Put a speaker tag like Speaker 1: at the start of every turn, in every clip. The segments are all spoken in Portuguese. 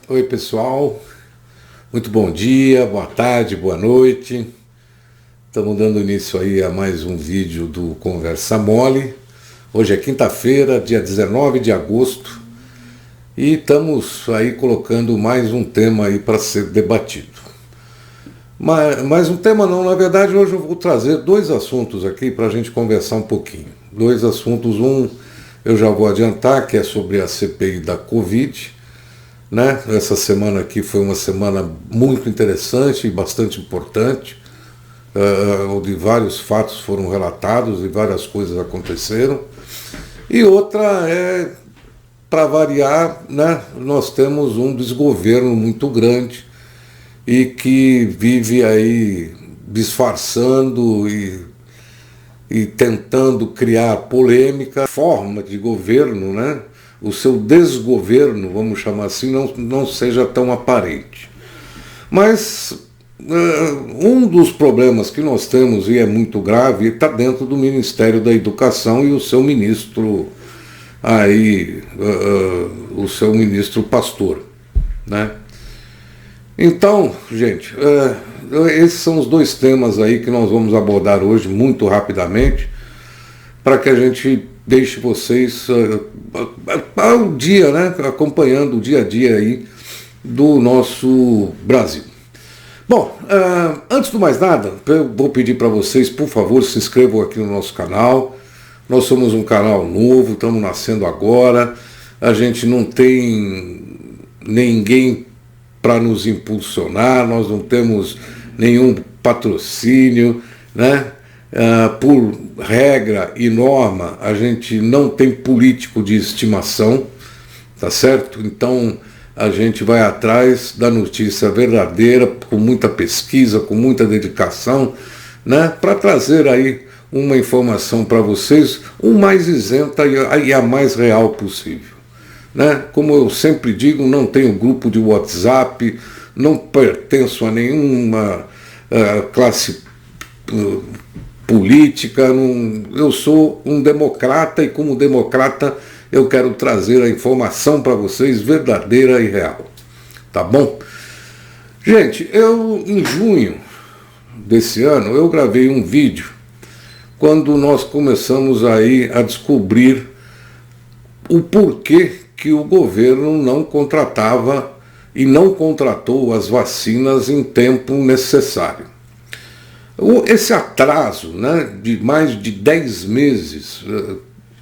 Speaker 1: Oi pessoal, muito bom dia, boa tarde, boa noite. Estamos dando início aí a mais um vídeo do Conversa Mole. Hoje é quinta-feira, dia 19 de agosto, e estamos aí colocando mais um tema aí para ser debatido. Mais um tema não, na verdade hoje eu vou trazer dois assuntos aqui para a gente conversar um pouquinho. Dois assuntos, um eu já vou adiantar, que é sobre a CPI da Covid, né? Essa semana aqui foi uma semana muito interessante e bastante importante, onde vários fatos foram relatados e várias coisas aconteceram. E outra é, para variar, né? Nós temos um desgoverno muito grande e que vive aí disfarçando e tentando criar polêmica, forma de governo, né? O seu desgoverno, vamos chamar assim, não seja tão aparente. Mas um dos problemas que nós temos, e é muito grave, está dentro do Ministério da Educação e o seu ministro aí, o seu ministro Pastor, né? Então, gente, esses são os dois temas aí que nós vamos abordar hoje muito rapidamente, para que a gente deixe vocês ao dia, né, acompanhando o dia a dia aí do nosso Brasil. Bom, antes de mais nada, eu vou pedir para vocês, por favor, se inscrevam aqui no nosso canal. Nós somos um canal novo, estamos nascendo agora, a gente não tem ninguém para nos impulsionar, nós não temos nenhum patrocínio, né? Por regra e norma, a gente não tem político de estimação, tá certo? Então a gente vai atrás da notícia verdadeira, com muita pesquisa, com muita dedicação, né? Para trazer aí uma informação para vocês o mais isenta e a mais real possível. Né? Como eu sempre digo, não tenho grupo de WhatsApp, não pertenço a nenhuma classe política, eu sou um democrata e como democrata eu quero trazer a informação para vocês verdadeira e real. Tá bom? Gente, em junho desse ano, eu gravei um vídeo quando nós começamos aí a descobrir o porquê que o governo não contratava e não contratou as vacinas em tempo necessário. Esse atraso, né, de mais de 10 meses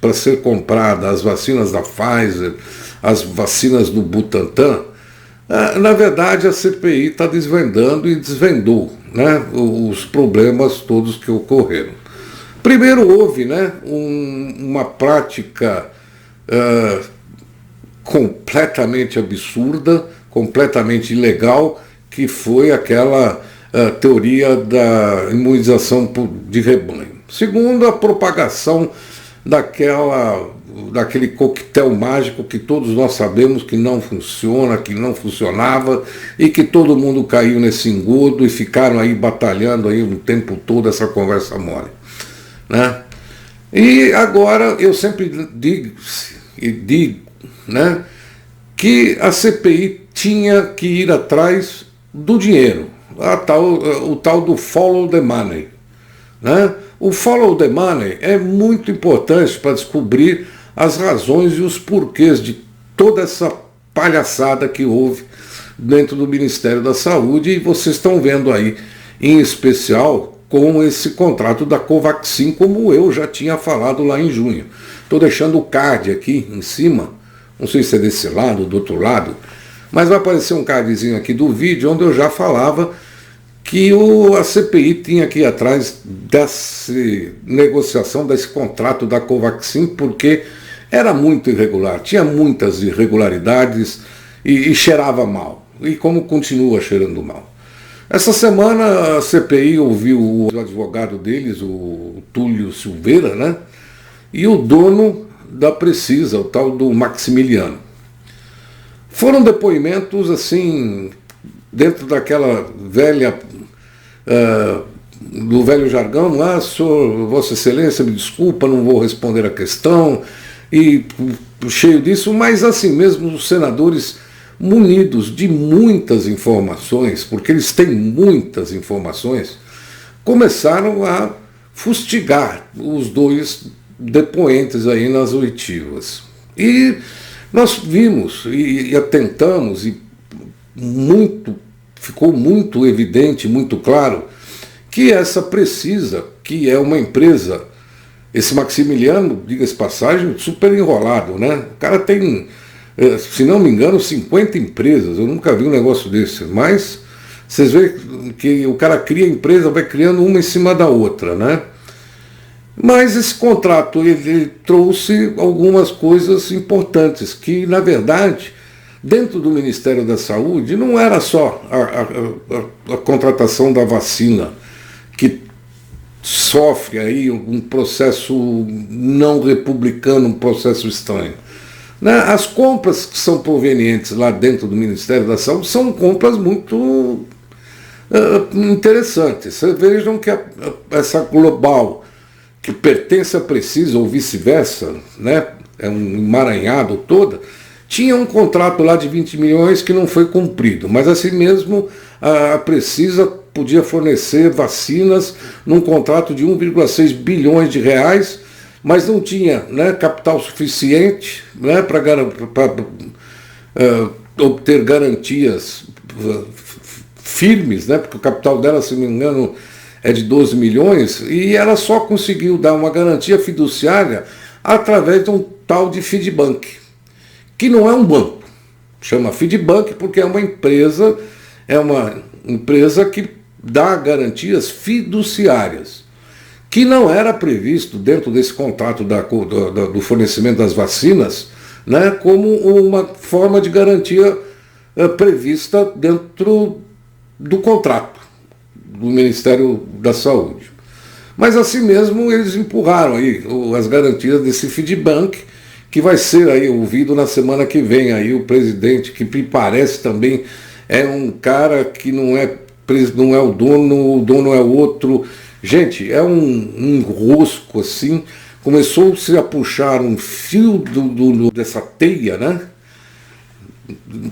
Speaker 1: para ser comprada as vacinas da Pfizer, as vacinas do Butantan, na verdade a CPI está desvendando e desvendou, né, os problemas todos que ocorreram. Primeiro houve, né, uma prática completamente absurda, completamente ilegal, que foi aquela teoria da imunização de rebanho. Segundo, a propagação daquele coquetel mágico que todos nós sabemos que não funciona, que não funcionava e que todo mundo caiu nesse engodo e ficaram aí batalhando aí o tempo todo essa conversa mole, né? E agora eu sempre digo, né, que a CPI tinha que ir atrás do dinheiro, o tal do follow the money, né? O follow the money é muito importante para descobrir as razões e os porquês de toda essa palhaçada que houve dentro do Ministério da Saúde, e vocês estão vendo aí, em especial, com esse contrato da Covaxin, como eu já tinha falado lá em junho. Estou deixando o card aqui em cima, não sei se é desse lado ou do outro lado, mas vai aparecer um cardzinho aqui do vídeo onde eu já falava que a CPI tinha que ir atrás dessa negociação, desse contrato da Covaxin, porque era muito irregular, tinha muitas irregularidades e cheirava mal, e como continua cheirando mal. Essa semana a CPI ouviu o advogado deles, o Túlio Silveira, né? E o dono da Precisa, o tal do Maximiliano. Foram depoimentos assim, dentro daquela velha, do velho jargão, senhor, Vossa Excelência, me desculpa, não vou responder a questão, e cheio disso, mas assim mesmo os senadores munidos de muitas informações, porque eles têm muitas informações, começaram a fustigar os dois depoentes aí nas oitivas. E nós vimos e atentamos, e ficou muito evidente, muito claro, que essa Precisa, que é uma empresa, esse Maximiliano, diga-se passagem, super enrolado, né? O cara tem, se não me engano, 50 empresas, eu nunca vi um negócio desse, mas vocês veem que o cara cria empresa, vai criando uma em cima da outra, né? Mas esse contrato ele trouxe algumas coisas importantes, que na verdade, dentro do Ministério da Saúde, não era só a contratação da vacina, que sofre aí um processo não republicano, um processo estranho. Né? As compras que são provenientes lá dentro do Ministério da Saúde são compras muito interessantes. Vocês vejam que essa Global, que pertence à Precisa ou vice-versa, né? É um emaranhado toda, tinha um contrato lá de 20 milhões que não foi cumprido, mas assim mesmo a Precisa podia fornecer vacinas num contrato de 1,6 bilhões de reais, mas não tinha, né, capital suficiente, né, para obter garantias firmes, né, porque o capital dela, se não me engano, é de 12 milhões, e ela só conseguiu dar uma garantia fiduciária através de um tal de Feedbank, que não é um banco, chama Feedbank porque é uma empresa que dá garantias fiduciárias, que não era previsto dentro desse contrato do fornecimento das vacinas, né, como uma forma de garantia prevista dentro do contrato do Ministério da Saúde. Mas assim mesmo eles empurraram aí as garantias desse Feedbank, que vai ser aí ouvido na semana que vem. Aí o presidente, que me parece também é um cara que não é o dono é o outro. Gente, é um rosco assim. Começou-se a puxar um fio dessa teia, né?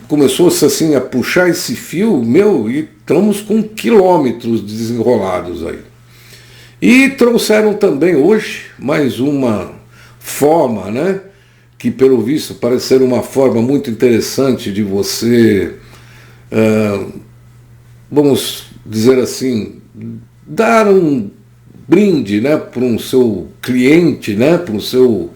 Speaker 1: Começou-se assim a puxar esse fio, e estamos com quilômetros desenrolados aí. E trouxeram também hoje mais uma forma, né? Que pelo visto parece ser uma forma muito interessante de você, vamos dizer assim, dar um brinde, né, para um seu cliente, né, para um seu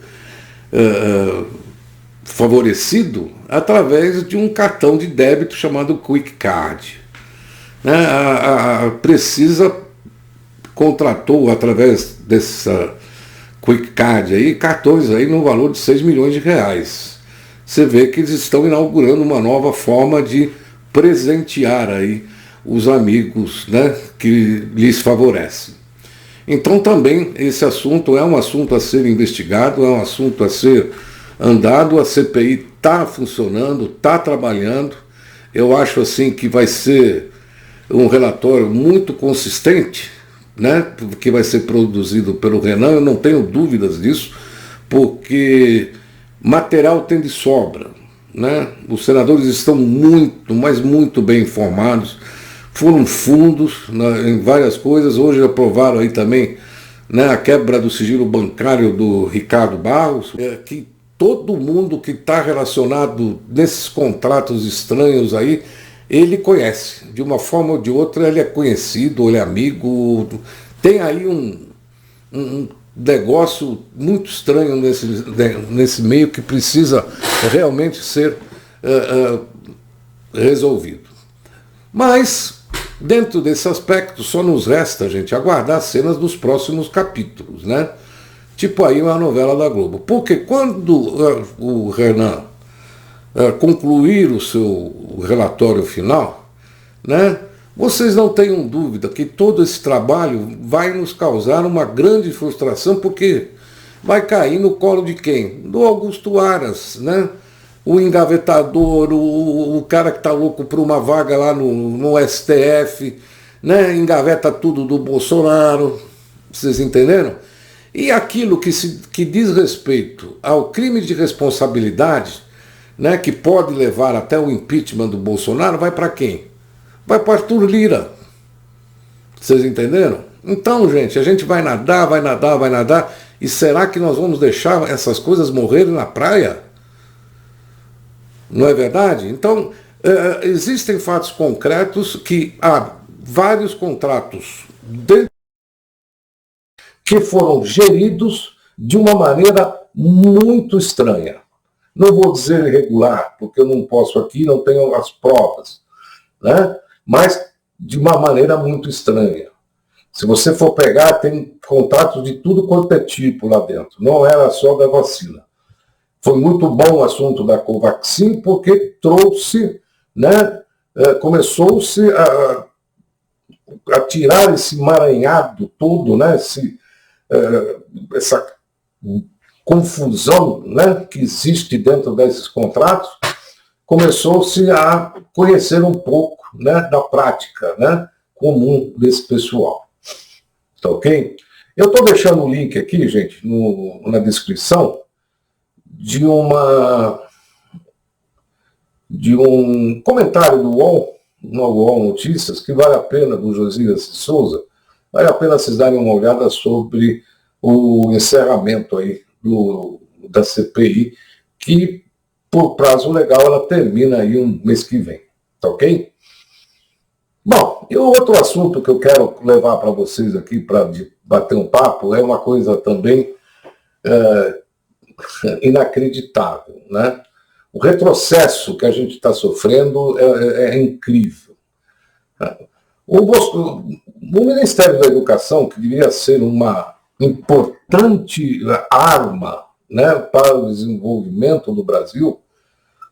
Speaker 1: favorecido, através de um cartão de débito chamado Quick Card. Né? A Precisa contratou, através dessa Quick Card aí, cartões aí no valor de 6 milhões de reais. Você vê que eles estão inaugurando uma nova forma de presentear aí os amigos, né, que lhes favorecem. Então também esse assunto é um assunto a ser investigado, é um assunto a ser andado, a CPI está funcionando, está trabalhando. Eu acho assim que vai ser um relatório muito consistente, né, que vai ser produzido pelo Renan, eu não tenho dúvidas disso, porque material tem de sobra, né? Os senadores estão muito, mas muito bem informados, foram fundos, né, em várias coisas. Hoje aprovaram aí também, né, a quebra do sigilo bancário do Ricardo Barros, que todo mundo que está relacionado nesses contratos estranhos aí, ele conhece, de uma forma ou de outra ele é conhecido, ele é amigo, tem aí um negócio muito estranho nesse meio que precisa realmente ser resolvido. Mas, dentro desse aspecto, só nos resta, gente, aguardar as cenas dos próximos capítulos, né? Tipo aí uma novela da Globo. Porque quando o Renan concluir o seu relatório final, né, vocês não tenham dúvida que todo esse trabalho vai nos causar uma grande frustração, porque vai cair no colo de quem? Do Augusto Aras, né? O engavetador, o cara que está louco por uma vaga lá no STF, né? Engaveta tudo do Bolsonaro, vocês entenderam? E aquilo que diz respeito ao crime de responsabilidade, né, que pode levar até o impeachment do Bolsonaro, vai para quem? Vai para Arthur Lira. Vocês entenderam? Então, gente, a gente vai nadar, vai nadar, vai nadar, e será que nós vamos deixar essas coisas morrerem na praia? Não é verdade? Então, existem fatos concretos que há vários contratos que foram geridos de uma maneira muito estranha. Não vou dizer irregular, porque eu não posso aqui, não tenho as provas, né? Mas de uma maneira muito estranha. Se você for pegar, tem contratos de tudo quanto é tipo lá dentro. Não era só da vacina. Foi muito bom o assunto da Covaxin, porque trouxe, né, começou-se a tirar esse emaranhado todo, né, essa confusão, né, que existe dentro desses contratos, começou-se a conhecer um pouco, né, da prática, né, comum desse pessoal. Tá ok? Eu estou deixando o link aqui, gente, na descrição, de um comentário do UOL, no UOL Notícias, que vale a pena, do Josias Souza, vale a pena vocês darem uma olhada sobre o encerramento aí da CPI, que, por prazo legal, ela termina aí um mês que vem. Tá ok? Bom, e o outro assunto que eu quero levar para vocês aqui, para bater um papo, é uma coisa também inacreditável, né? O retrocesso que a gente está sofrendo é incrível. O Ministério da Educação, que deveria ser uma importante arma, né, para o desenvolvimento do Brasil,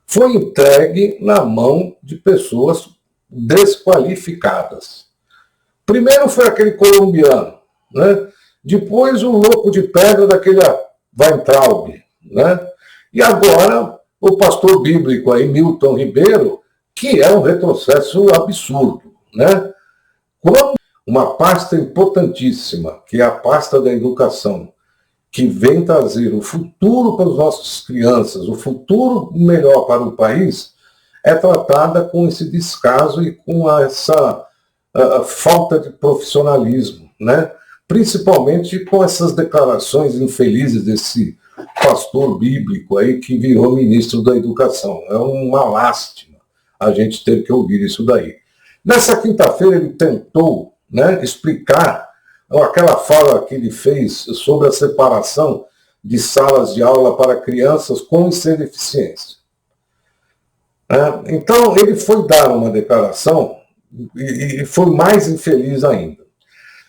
Speaker 1: foi entregue na mão de pessoas desqualificadas. Primeiro foi aquele colombiano, né? Depois o louco de pedra daquele Weintraub, né? E agora o pastor bíblico aí, Milton Ribeiro, que é um retrocesso absurdo, né? Quando uma pasta importantíssima, que é a pasta da educação, que vem trazer o futuro para as nossas crianças, o futuro melhor para o país, é tratada com esse descaso e com essa falta de profissionalismo, né? Principalmente com essas declarações infelizes desse pastor bíblico aí que virou ministro da Educação. É uma lástima a gente ter que ouvir isso daí. Nessa quinta-feira ele tentou, né, explicar aquela fala que ele fez sobre a separação de salas de aula para crianças com e sem deficiência. Então, ele foi dar uma declaração e foi mais infeliz ainda.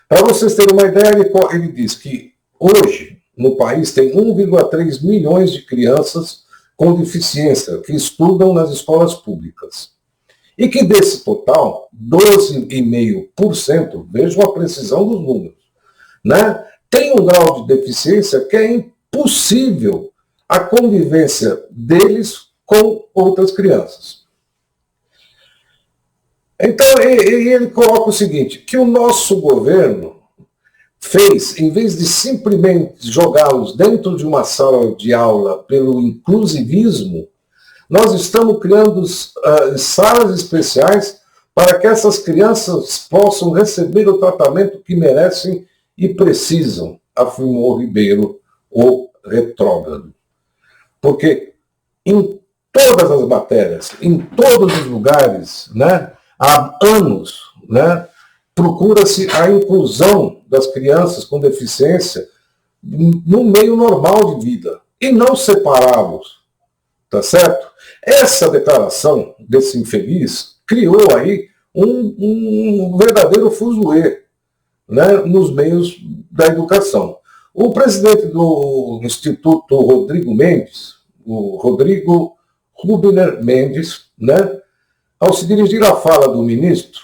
Speaker 1: Para vocês terem uma ideia, ele diz que hoje, no país, tem 1,3 milhões de crianças com deficiência que estudam nas escolas públicas. E que desse total, 12,5%, vejam a precisão dos números, né, tem um grau de deficiência que é impossível a convivência deles com outras crianças. Então, ele coloca o seguinte, que o nosso governo fez, em vez de simplesmente jogá-los dentro de uma sala de aula pelo inclusivismo, nós estamos criando salas especiais para que essas crianças possam receber o tratamento que merecem e precisam, afirmou Ribeiro, o retrógrado. Porque em todas as matérias, em todos os lugares, né, há anos, né, procura-se a inclusão das crianças com deficiência no meio normal de vida e não separá-los, tá certo? Essa declaração desse infeliz criou aí um verdadeiro fuzuê, né, nos meios da educação. O presidente do Instituto Rodrigo Mendes, o Rodrigo Rubner Mendes, né, ao se dirigir à fala do ministro,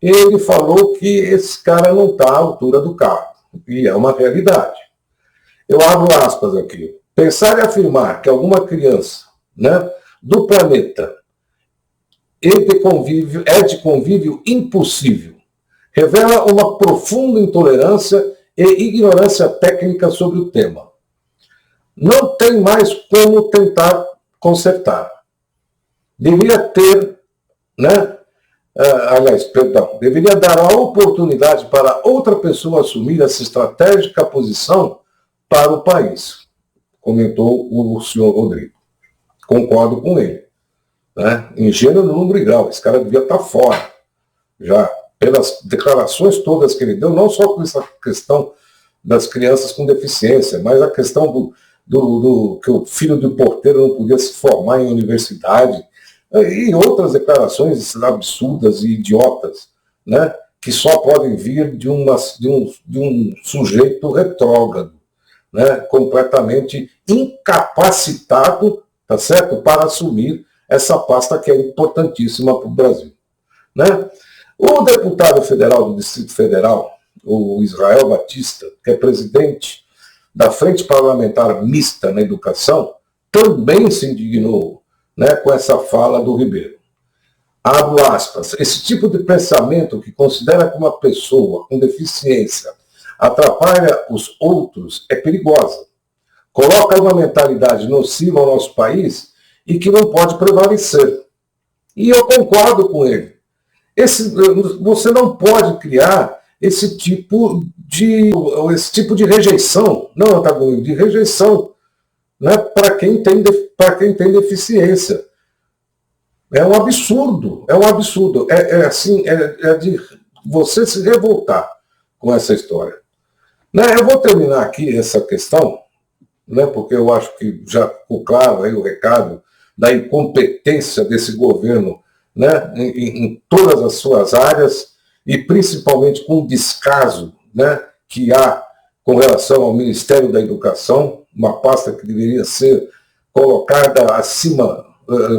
Speaker 1: ele falou que esse cara não está à altura do cargo. E é uma realidade. Eu abro aspas aqui. Pensar e afirmar que alguma criança, né, do planeta é de convívio impossível. Revela uma profunda intolerância e ignorância técnica sobre o tema. Não tem mais como tentar
Speaker 2: consertar. Deveria ter, né? Deveria dar a oportunidade para outra pessoa assumir essa estratégica posição para o país, comentou o senhor Rodrigo. Concordo com ele. Né? Em gênero, número e grau, esse cara devia estar fora, já, pelas declarações todas que ele deu, não só com essa questão das crianças com deficiência, mas a questão que o filho do porteiro não podia se formar em universidade, e outras declarações absurdas e idiotas, né, que só podem vir de um sujeito retrógrado, né, completamente incapacitado, tá certo, para assumir essa pasta que é importantíssima para o Brasil. Né? O deputado federal do Distrito Federal, o Israel Batista, que é presidente da Frente Parlamentar Mista na Educação, também se indignou, né, com essa fala do Ribeiro. Abro aspas, esse tipo de pensamento que considera que uma pessoa com deficiência atrapalha os outros é perigosa. Coloca uma mentalidade nociva ao nosso país e que não pode prevalecer. E eu concordo com ele. Você não pode criar esse tipo de rejeição, não antagonismo, de rejeição, né, para quem tem deficiência. É um absurdo, é de você se revoltar com essa história. Né, eu vou terminar aqui essa questão, né, porque eu acho que já ficou claro aí o recado da incompetência desse governo, né, em todas as suas áreas, e principalmente com o descaso, né, que há com relação ao Ministério da Educação, uma pasta que deveria ser colocada acima,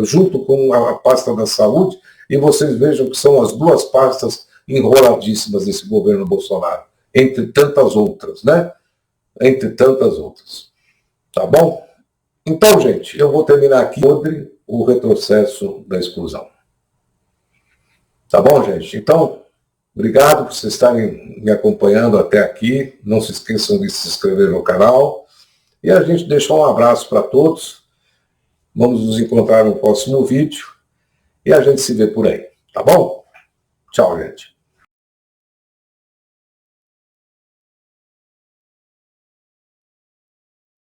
Speaker 2: junto com a pasta da Saúde, e vocês vejam que são as duas pastas enroladíssimas desse governo Bolsonaro, entre tantas outras, né? Entre tantas outras. Tá bom? Então, gente, eu vou terminar aqui sobre o retrocesso da exclusão. Tá bom, gente? Então, obrigado por vocês estarem me acompanhando até aqui. Não se esqueçam de se inscrever no canal. E a gente deixa um abraço para todos. Vamos nos encontrar no próximo vídeo. E a gente se vê por aí. Tá bom? Tchau, gente.